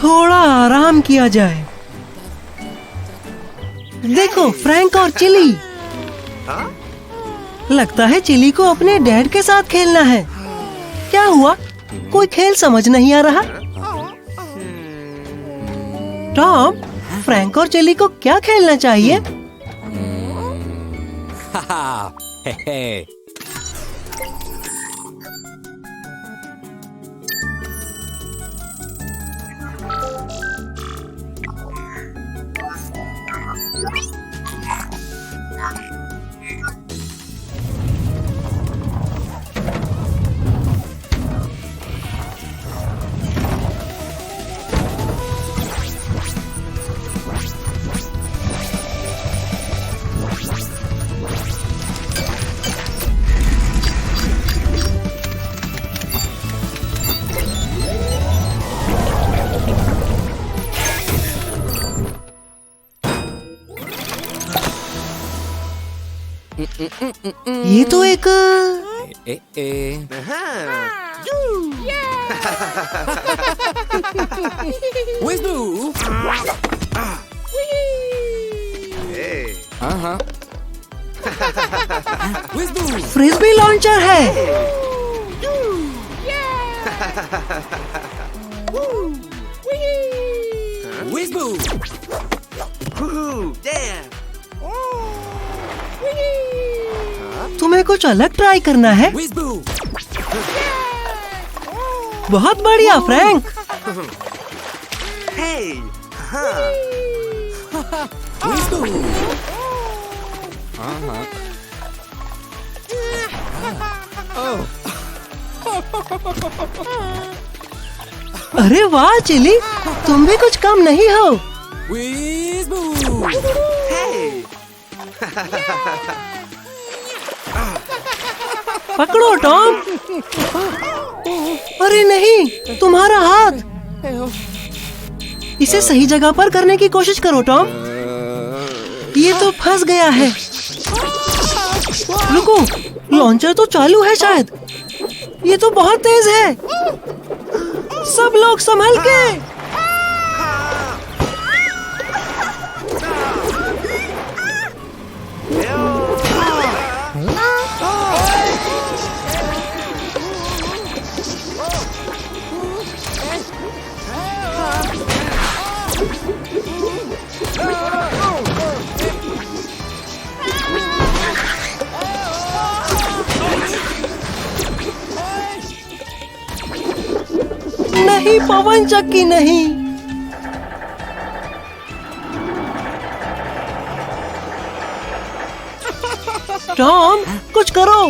थोड़ा आराम किया जाए। देखो फ्रैंक और चिली। लगता है चिली को अपने डैड के साथ खेलना है। क्या हुआ? कोई खेल समझ नहीं आ रहा। टॉम, फ्रैंक और चिली को क्या खेलना चाहिए? ये तो एक फ्रिस्बी लॉन्चर है। तुम्हें कुछ अलग ट्राई करना है। बहुत बढ़िया फ्रैंक। अरे वाह चिली, तुम भी कुछ कम नहीं हो। पकड़ो टॉम। अरे नहीं, तुम्हारा हाथ। इसे सही जगह पर करने की कोशिश करो टॉम। ये तो फंस गया है। रुको, लॉन्चर तो चालू है शायद। ये तो बहुत तेज है। सब लोग संभल के। नहीं पवन चक्की नहीं। टॉम कुछ करो।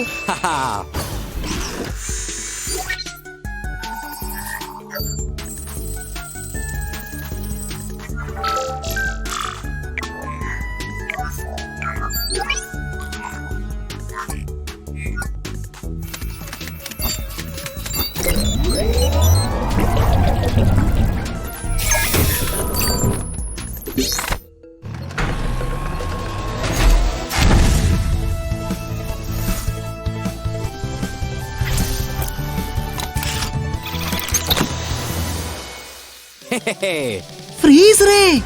फ्रीज रे,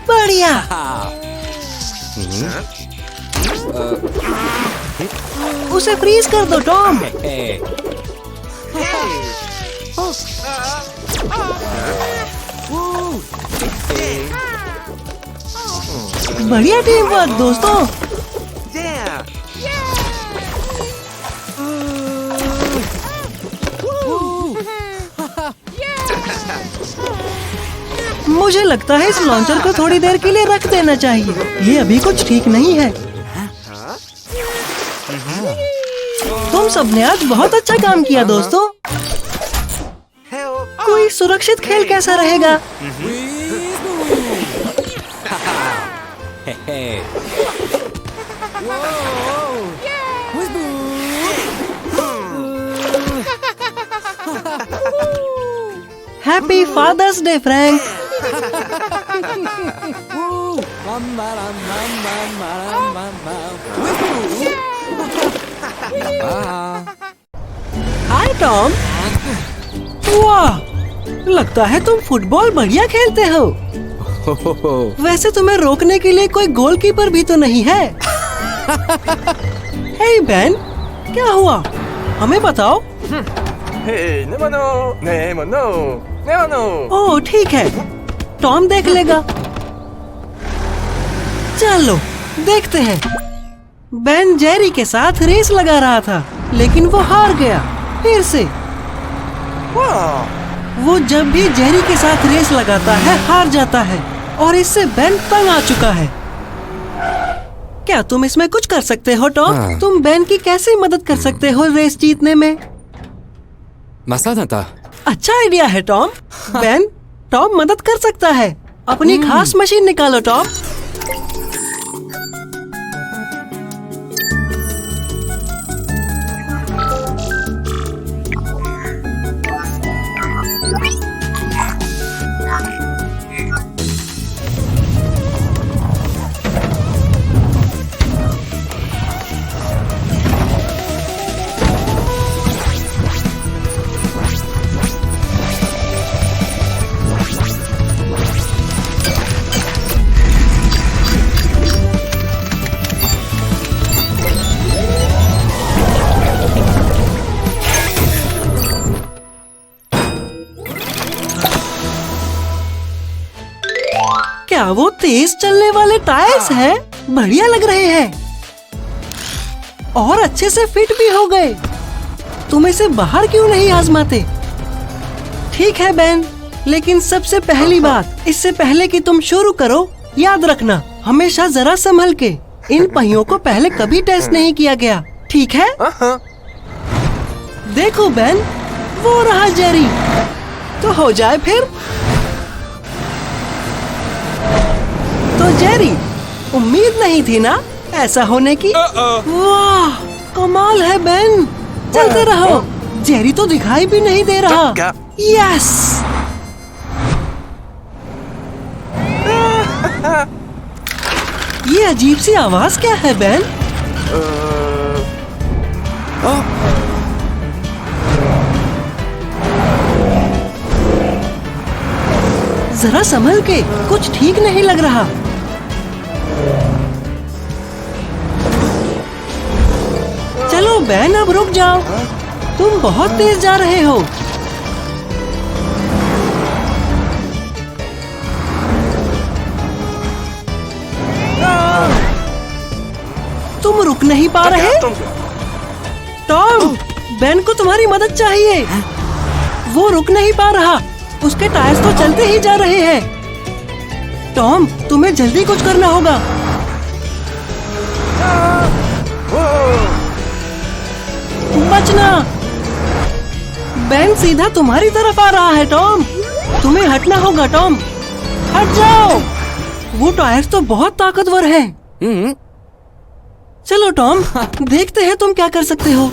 बढ़िया। उसे फ्रीज कर दो टॉम। बढ़िया टीम वर्क दोस्तों। मुझे लगता है इस लॉन्चर को थोड़ी देर के लिए रख देना चाहिए। ये अभी कुछ ठीक नहीं है। तुम सबने आज बहुत अच्छा काम किया दोस्तों। कोई सुरक्षित खेल कैसा रहेगा? Happy father's day Frank. Hi Tom. वाह, लगता है तुम फुटबॉल बढ़िया खेलते हो। वैसे तुम्हें रोकने के लिए कोई गोलकीपर भी तो नहीं है। हे बेन, क्या हुआ? हमें बताओ। ओह ठीक है, टॉम देख लेगा। चलो देखते हैं। बेन जेरी के साथ रेस लगा रहा था, लेकिन वो हार गया फिर से। वो जब भी जेरी के साथ रेस लगाता है हार जाता है, और इससे बेन तंग आ चुका है। क्या तुम इसमें कुछ कर सकते हो टॉम? तुम बेन की कैसे मदद कर सकते हो रेस जीतने में? अच्छा आइडिया है टॉम। बेन, टॉम मदद कर सकता है। अपनी खास मशीन निकालो टॉम। क्या वो तेज चलने वाले टायर्स हैं? बढ़िया लग रहे हैं और अच्छे से फिट भी हो गए। तुम इसे बाहर क्यों नहीं आजमाते? ठीक है बेन, लेकिन सबसे पहली बात, इससे पहले कि तुम शुरू करो, याद रखना हमेशा जरा संभल के। इन पहियों को पहले कभी टेस्ट नहीं किया गया, ठीक है? देखो बेन, वो रहा जेरी। तो हो जाए फिर। तो जेरी, उम्मीद नहीं थी ना ऐसा होने की। वाह, कमाल है बेन। चलते रहो। जेरी तो दिखाई भी नहीं दे रहा। यस। ये अजीब सी आवाज क्या है बेन? जरा संभल के, कुछ ठीक नहीं लग रहा। चलो बेन, अब रुक जाओ। तुम बहुत तेज जा रहे हो। तुम रुक नहीं पा रहे? टॉम, बेन को तुम्हारी मदद चाहिए। वो रुक नहीं पा रहा। उसके टायर्स तो चलते ही जा रहे हैं। टॉम, तुम्हें जल्दी कुछ करना होगा। बचना। बेन सीधा तुम्हारी तरफ आ रहा है टॉम। तुम्हें हटना होगा टॉम। हट जाओ। वो टायर्स तो बहुत ताकतवर हैं। चलो टॉम, देखते हैं तुम क्या कर सकते हो।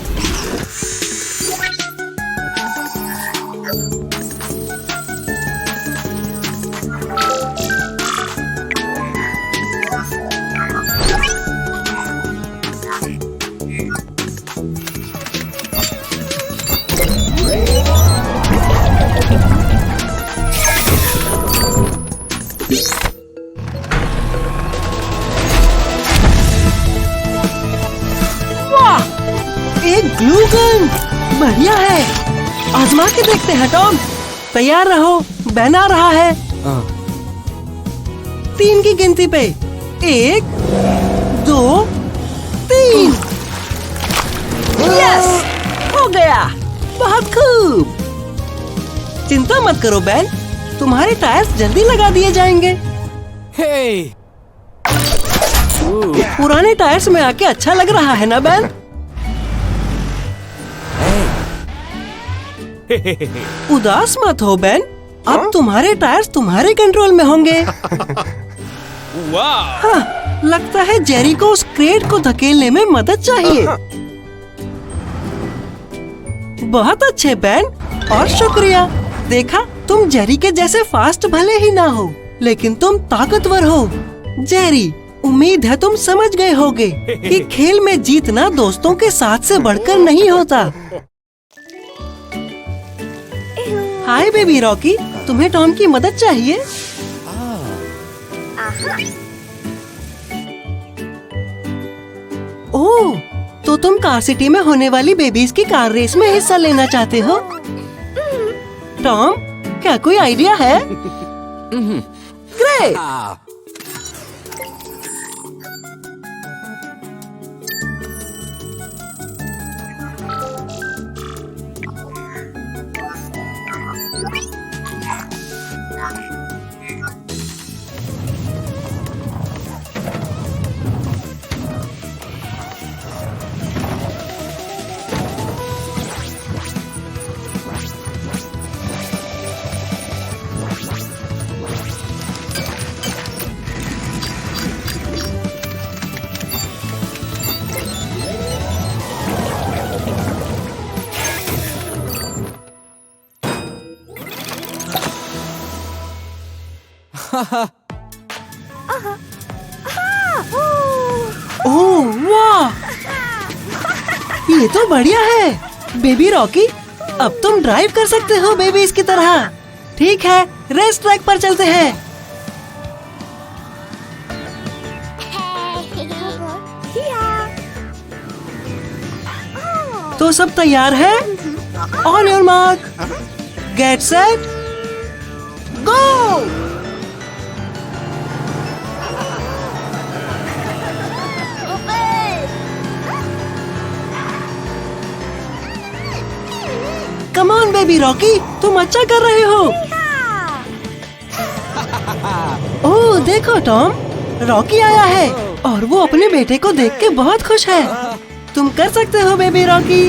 एक ग्लू गन, बढ़िया है। आजमा के देखते हैं टॉम। तैयार रहो, बेन आ रहा है। 3 की गिनती पे। 1, 2, 3। यस, हो गया। बहुत खूब। चिंता मत करो बेन, तुम्हारे टायर्स जल्दी लगा दिए जाएंगे। पुराने टायर्स में आके अच्छा लग रहा है ना बेन? उदास मत हो बेन, अब तुम्हारे टायर्स तुम्हारे कंट्रोल में होंगे। हाँ, लगता है जेरी को उस क्रेट को धकेलने में मदद चाहिए। बहुत अच्छे बेन, और शुक्रिया। देखा, तुम जेरी के जैसे फास्ट भले ही ना हो, लेकिन तुम ताकतवर हो। जेरी, उम्मीद है तुम समझ गए होगे कि खेल में जीतना दोस्तों के साथ से बढ़कर नहीं होता। हाय बेबी रॉकी, तुम्हें टॉम की मदद चाहिए? ओह, तो तुम कार सिटी में होने वाली बेबीज की कार रेस में हिस्सा लेना चाहते हो? टॉम, क्या कोई आइडिया है? ग्रेट! ओह वाह, ये तो बढ़िया है। बेबी रॉकी, अब तुम ड्राइव कर सकते हो बेबीज की तरह। ठीक है, रेस ट्रैक पर चलते हैं। तो सब तैयार है? On your mark, get set, go! Come on baby Rocky, तुम अच्छा कर रहे हो। ओह देखो टॉम, रॉकी आया है और वो अपने बेटे को देख के बहुत खुश है। तुम कर सकते हो बेबी रॉकी।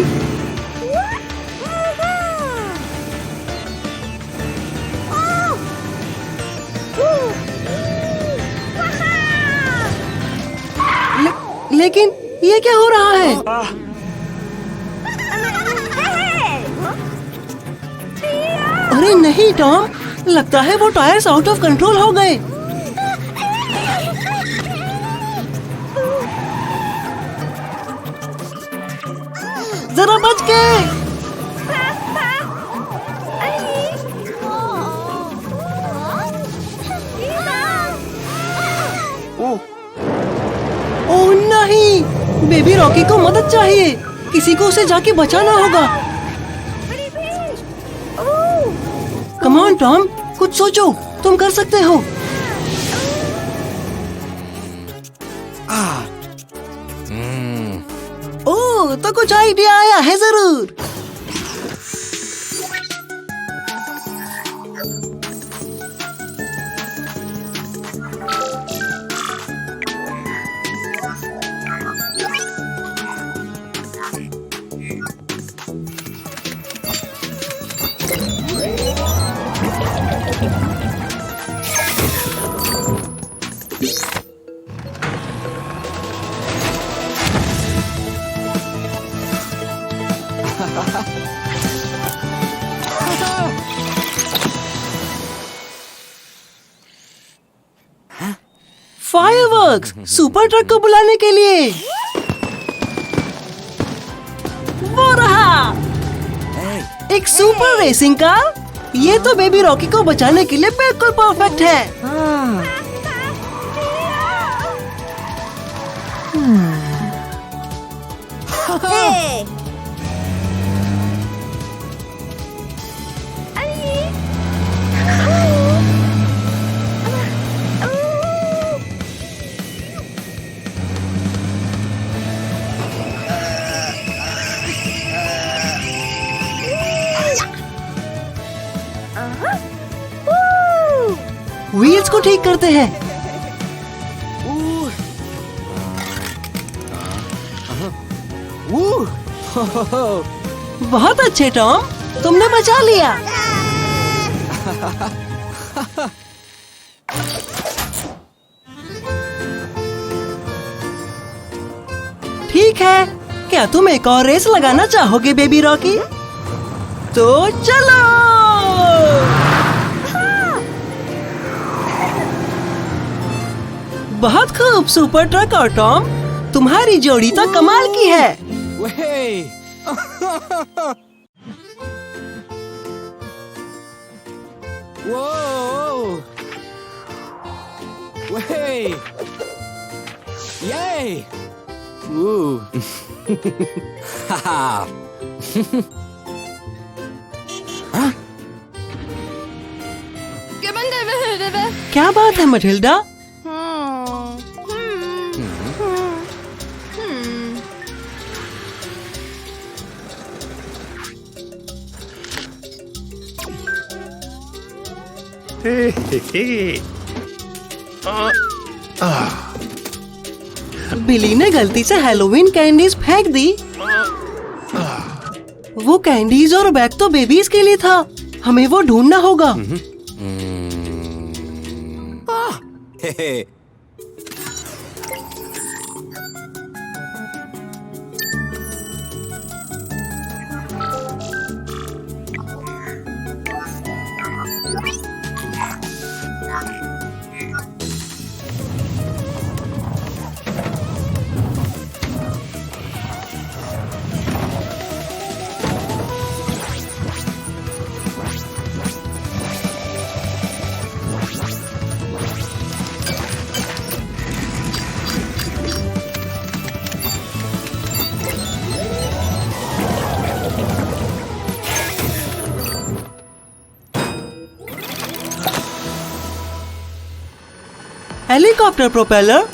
लेकिन ये क्या हो रहा है? अरे नहीं टॉम, लगता है वो टायर्स आउट ऑफ कंट्रोल हो गए। जरा बच के। ओह नहीं, बेबी रॉकी को मदद चाहिए। किसी को उसे जाके बचाना होगा। कम ऑन टॉम, कुछ सोचो, तुम कर सकते हो। ओह, तो कुछ आइडिया आया है जरूर। फायरवर्क्स सुपर ट्रक को बुलाने के लिए। वो रहा, एक सुपर रेसिंग कार। ये तो बेबी रॉकी को बचाने के लिए बिल्कुल परफेक्ट है। व्हील्स को ठीक करते हैं। बहुत अच्छे टॉम, तुमने बचा लिया। ठीक है, क्या तुम एक और रेस लगाना चाहोगे बेबी रॉकी? तो चलो। बहुत खूब सुपर ट्रक और टॉम, तुम्हारी जोड़ी तो कमाल की है। Whoa! Way! Yay! Woo! Haha! क्या बात है मटिल्डा? बिली ने गलती से हैलोवीन कैंडीज फेंक दी। वो कैंडीज और बैग तो बेबीज के लिए था। हमें वो ढूंढना होगा। Hey! हेलीकॉप्टर प्रोपेलर,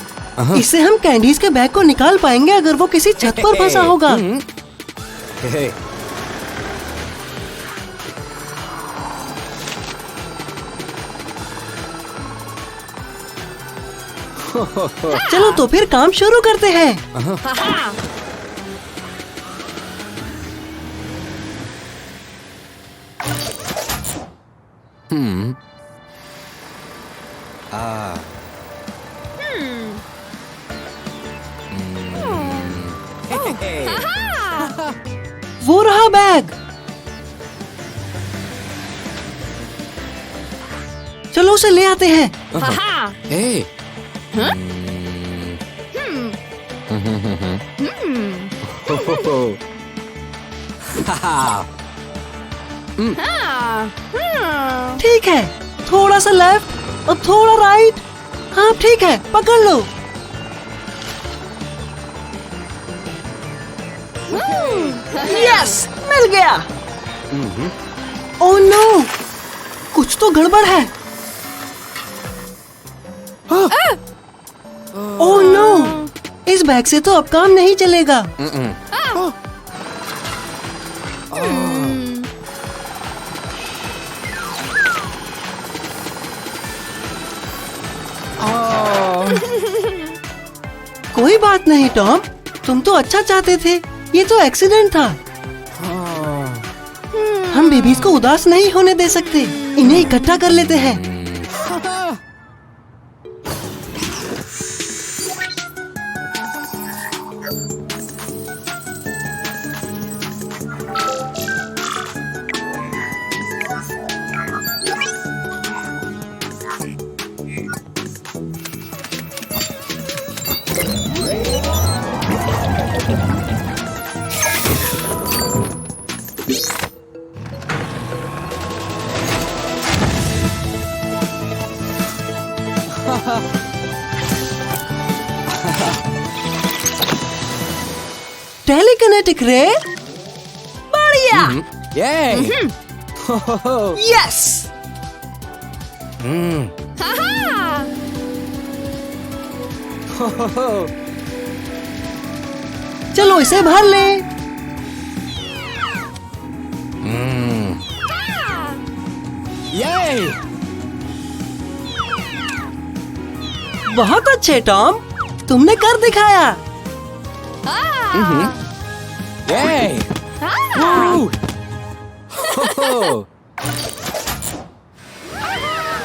इससे हम कैंडीज के बैग को निकाल पाएंगे अगर वो किसी छत पर फंसा होगा। Hey! चलो तो फिर काम शुरू करते हैं। Hey! वो रहा बैग। चलो उसे ले आते हैं। Hey! ठीक है, थोड़ा सा लेफ्ट और थोड़ा राइट। हाँ ठीक है, पकड़ लो। यस, मिल गया। ओह नो, कुछ तो गड़बड़ है। ओह नो, इस बैग से तो अब काम नहीं चलेगा। कोई बात नहीं टॉम, तुम तो अच्छा चाहते थे। ये तो एक्सीडेंट था। हम बेबीज को उदास नहीं होने दे सकते। इन्हें इकट्ठा कर लेते हैं। टेलीकिनेटिक रे, बढ़िया। Yay! यस, चलो इसे भर ले। Yay! बहुत अच्छे टॉम, तुमने कर दिखाया। Yay! Woo!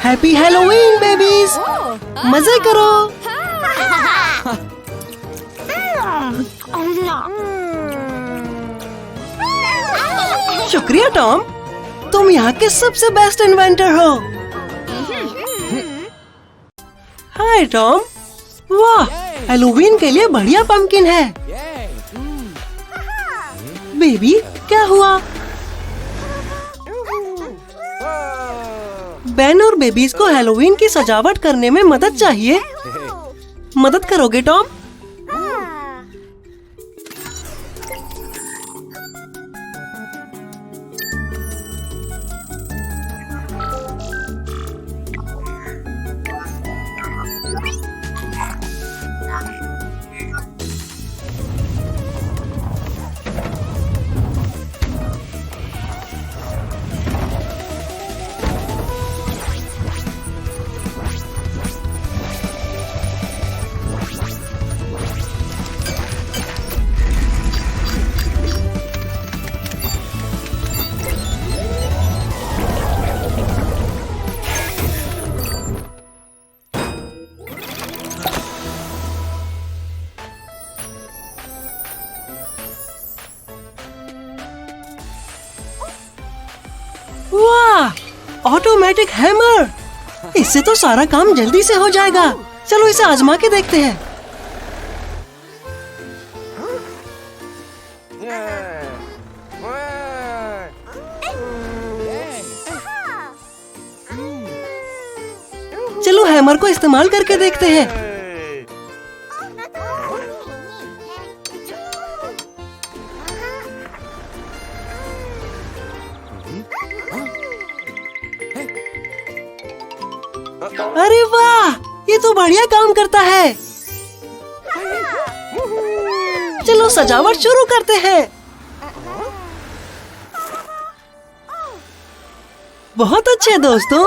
Happy Halloween babies, मजे करो। शुक्रिया टॉम, तुम यहाँ के सबसे बेस्ट इन्वेंटर हो। हाय टॉम, वाह, हैलोवीन के लिए बढ़िया पंपकिन है। बेबी, क्या हुआ? बेन और बेबीज को हैलोवीन की सजावट करने में मदद चाहिए। मदद करोगे टॉम? वाह, ऑटोमेटिक हैमर! इससे तो सारा काम जल्दी से हो जाएगा। चलो इसे आजमा के देखते हैं। चलो हैमर को इस्तेमाल करके देखते हैं। अरे वाह, ये तो बढ़िया काम करता है। चलो सजावट शुरू करते हैं। बहुत अच्छे दोस्तों।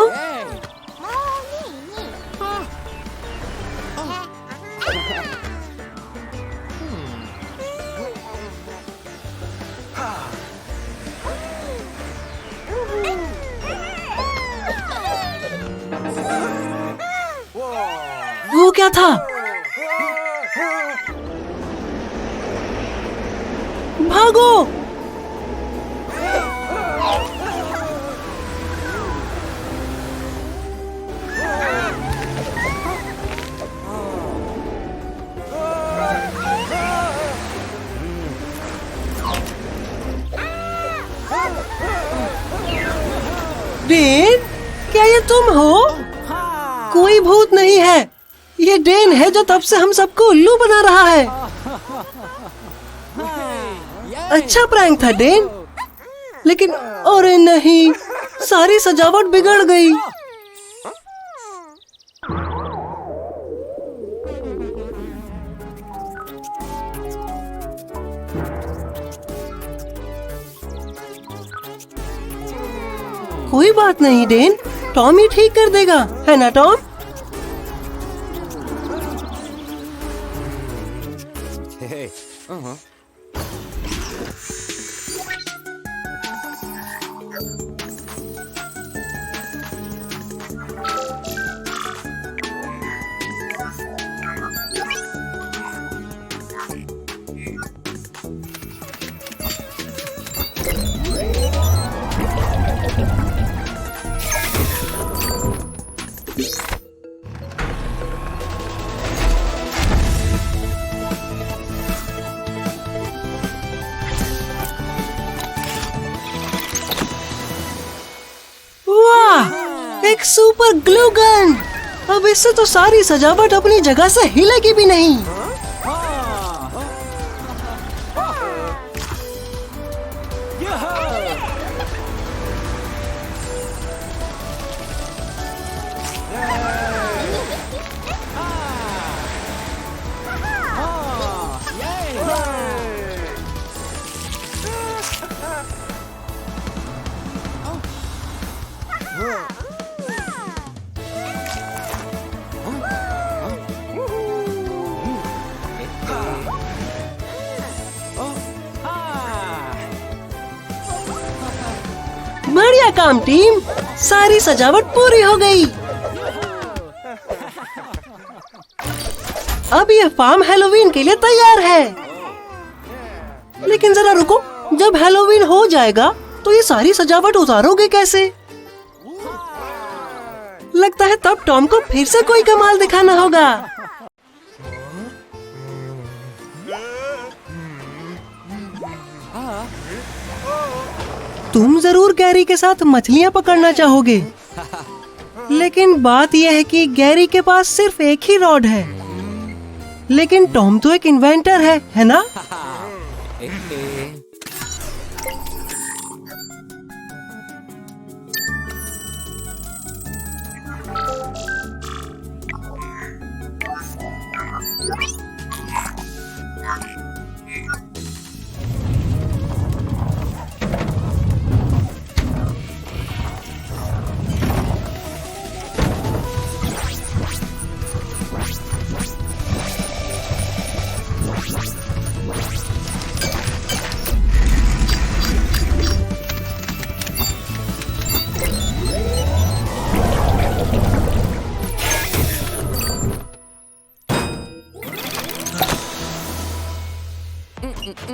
वो क्या था? भागो! डेन, क्या ये तुम हो? कोई भूत नहीं है, ये डेन है जो तब से हम सबको उल्लू बना रहा है। अच्छा प्रैंक था डेन, लेकिन अरे नहीं, सारी सजावट बिगड़ गई। कोई बात नहीं डेन, टॉम ही ठीक कर देगा, है ना टॉम? एक सुपर ग्लू गन! अब इससे तो सारी सजावट अपनी जगह से हिलेगी भी नहीं। बढ़िया काम टीम, सारी सजावट पूरी हो गई। अब ये फार्म हैलोवीन के लिए तैयार है। लेकिन जरा रुको, जब हैलोवीन हो जाएगा तो ये सारी सजावट उतारोगे कैसे? लगता है तब टॉम को फिर से कोई कमाल दिखाना होगा। तुम जरूर कैरी के साथ मछलियाँ पकड़ना चाहोगे। लेकिन बात यह है कि गैरी के पास सिर्फ एक ही रॉड है। लेकिन टॉम तो एक इन्वेंटर है ना?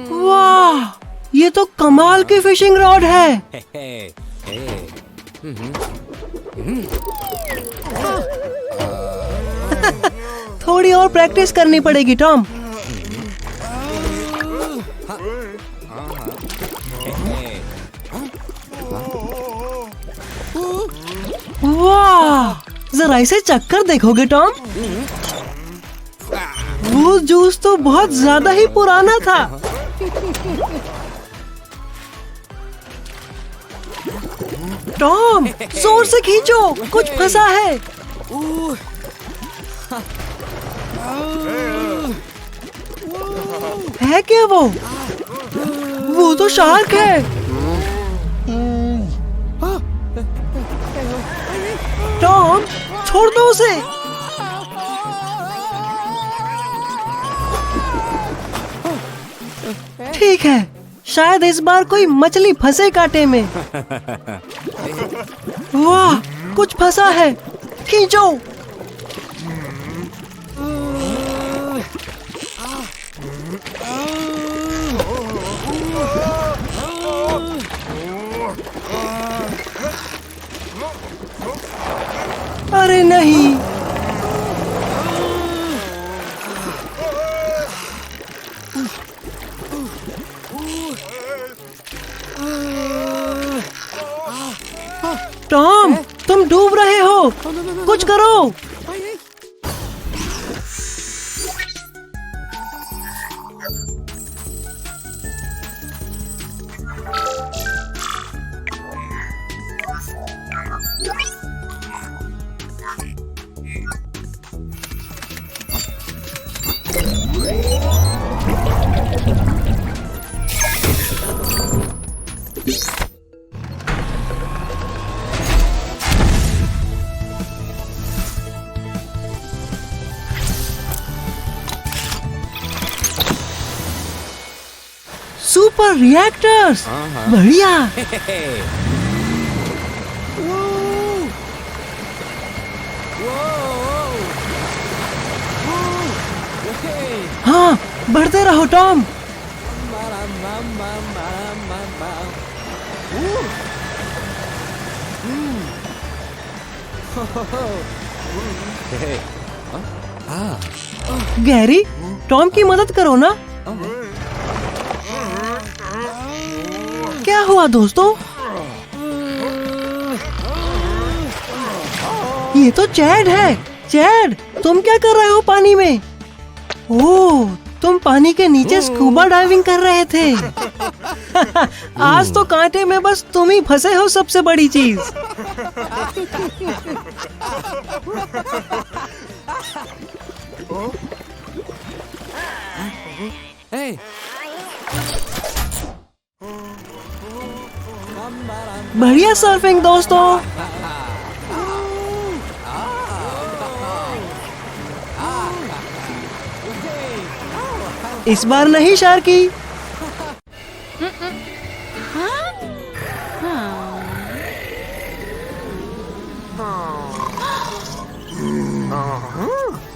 वाह, ये तो कमाल की फिशिंग रॉड है। थोड़ी और प्रैक्टिस करनी पड़ेगी टॉम। वाह, जरा इसे चक्कर देखोगे टॉम? वो जूस तो बहुत ज्यादा ही पुराना था। टॉम, जोर से खींचो, कुछ फंसा है। है क्या वो? वो तो शार्क है। टॉम, छोड़ दो उसे। ठीक है, शायद इस बार कोई मछली फंसे कांटे में। वाह, कुछ फंसा है, खींचो। अरे नहीं, टॉम, तुम डूब रहे हो, कुछ करो। सुपर रिएक्टर्स, बढ़िया। हाँ, बढ़ते रहो टॉम। गैरी, टॉम की मदद करो ना। क्या हुआ दोस्तों? ये तो चैड है। चैड, तुम क्या कर रहे हो पानी में? ओह, तुम पानी के नीचे स्कूबा डाइविंग कर रहे थे। आज तो कांटे में बस तुम ही फंसे हो, सबसे बड़ी चीज। बढ़िया सर्फिंग दोस्तों। इस बार नहीं शार्की।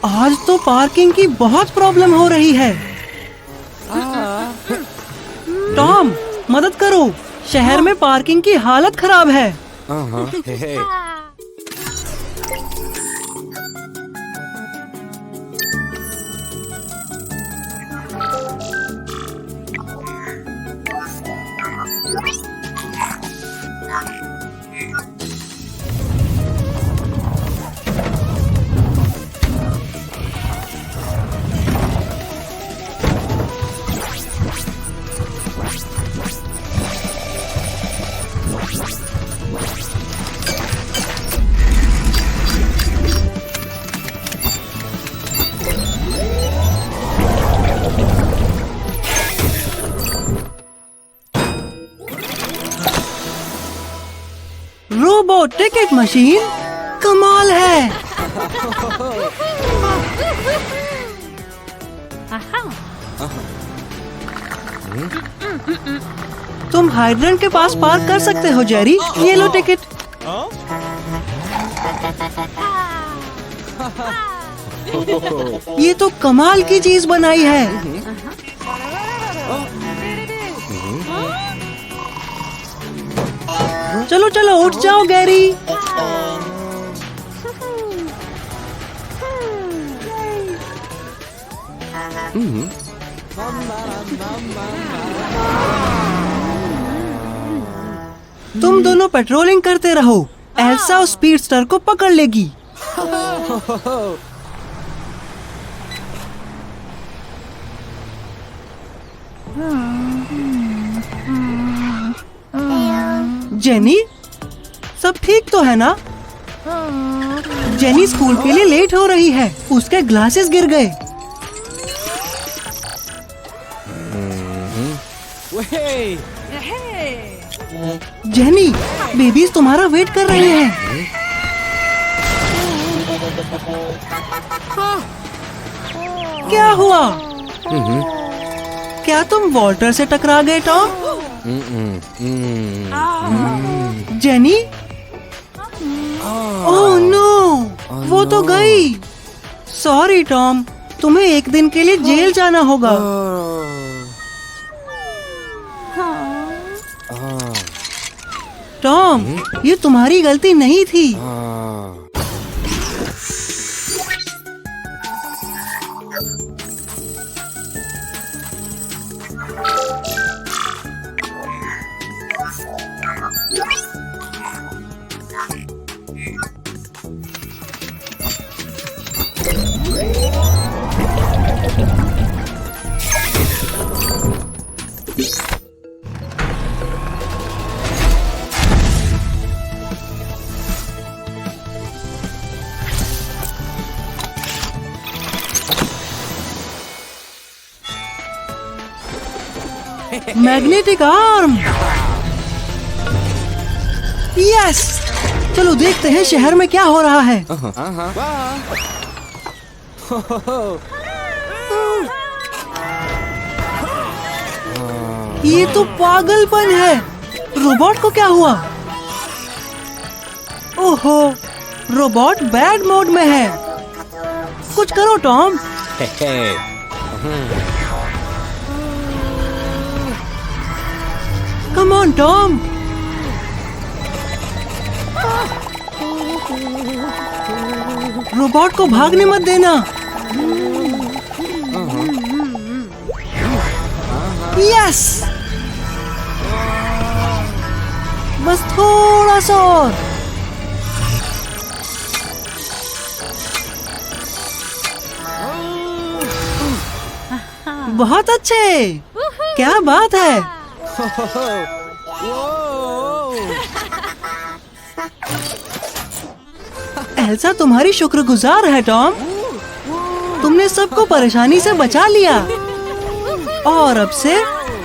आज तो पार्किंग की बहुत प्रॉब्लम हो रही है। टॉम, मदद करो, शहर में पार्किंग की हालत खराब है। रोबो टिकट मशीन कमाल है। तुम हाइड्रेंट के पास पार्क कर सकते हो जेरी। ये लो टिकट। ये तो कमाल की चीज बनाई है। चलो चलो उठ जाओ गैरी। तुम दोनों पेट्रोलिंग करते रहो। एल्सा उस स्पीडस्टर को पकड़ लेगी। जेनी, सब ठीक तो है ना? जेनी स्कूल के लिए लेट हो रही है। उसके ग्लासेस गिर गए। जेनी, बेबीज तुम्हारा वेट कर रहे हैं। क्या हुआ? क्या तुम वॉल्टर से टकरा गए टॉम? जेनी? ओह नो, वो तो गई। सॉरी टॉम, तुम्हें एक दिन के लिए जेल जाना होगा। टॉम, ये तुम्हारी गलती नहीं थी। Magnetic arm. यस, चलो देखते हैं शहर में क्या हो रहा है। ये तो पागलपन है। रोबोट को क्या हुआ? ओहो, रोबोट बैड मोड में है। कुछ करो Tom. Come on Tom. Robot को भागने मत देना। यस, बस थोड़ा सा और। बहुत अच्छे। क्या बात है। एल्सा तुम्हारी शुक्रगुजार है टॉम। तुमने सबको परेशानी से बचा लिया और अब से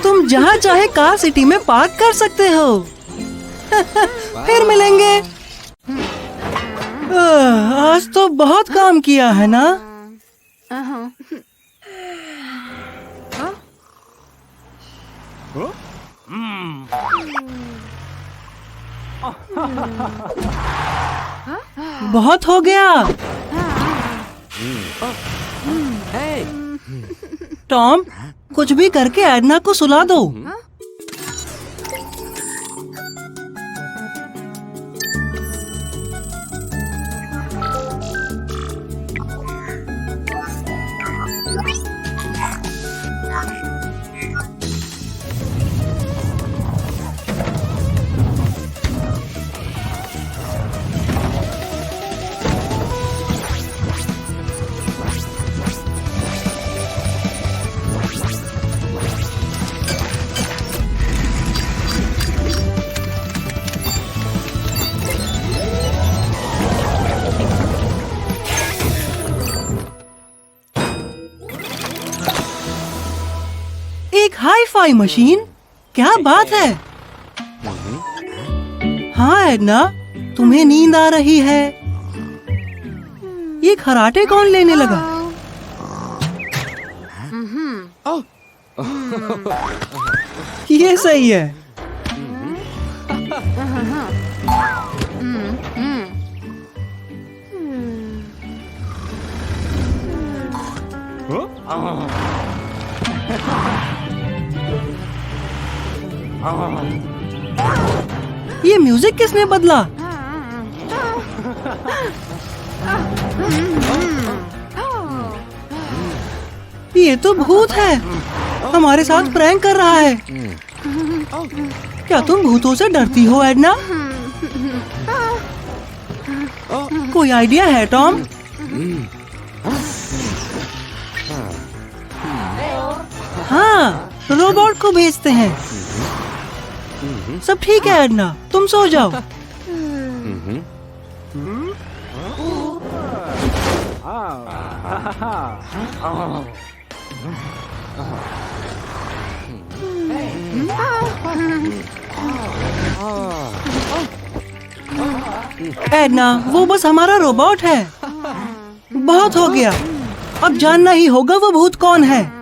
तुम जहाँ चाहे कार सिटी में पार्क कर सकते हो। फिर मिलेंगे। आज तो बहुत काम किया है ना? बहुत हो गया। टॉम, कुछ भी करके एडना को सुला दो। एक हाई फाई मशीन। क्या बात है। हाँ एडना, तुम्हें नींद आ रही है। ये खराटे कौन लेने लगा? ये सही है। ये म्यूजिक किसने बदला? ये तो भूत है, हमारे साथ प्रैंक कर रहा है। क्या तुम भूतों से डरती हो एडना? कोई आइडिया है टॉम? हाँ, रोबोट को भेजते हैं। सब ठीक है एडना, तुम सो जाओ। एडना, वो बस हमारा रोबोट है। बहुत हो गया, अब जानना ही होगा वो भूत कौन है।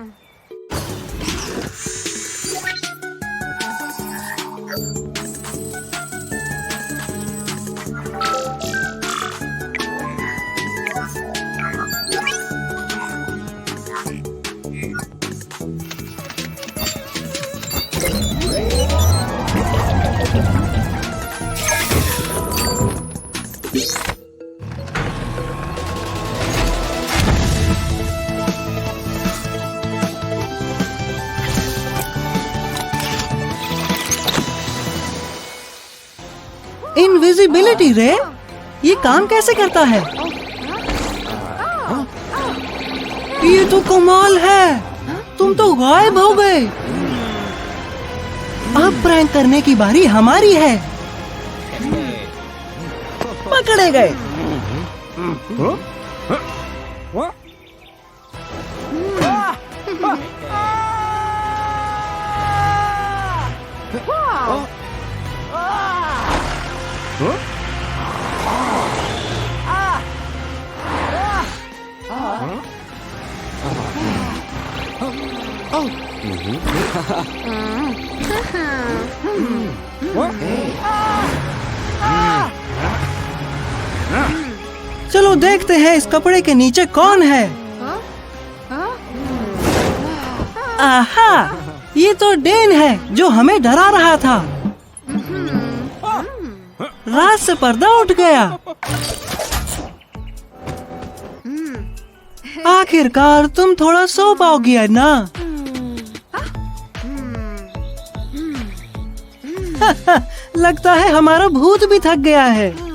इनविजिबिलिटी रे, ये काम कैसे करता है? ये तो कमाल है, तुम तो गायब हो गए। अब प्रैंक करने की बारी हमारी है। पकड़े गए। चलो देखते हैं इस कपड़े के नीचे कौन है। आहा, ये तो डेन है जो हमें डरा रहा था। रात से पर्दा उठ गया। आखिरकार तुम थोड़ा सो पाओगी ना? लगता है हमारा भूत भी थक गया है।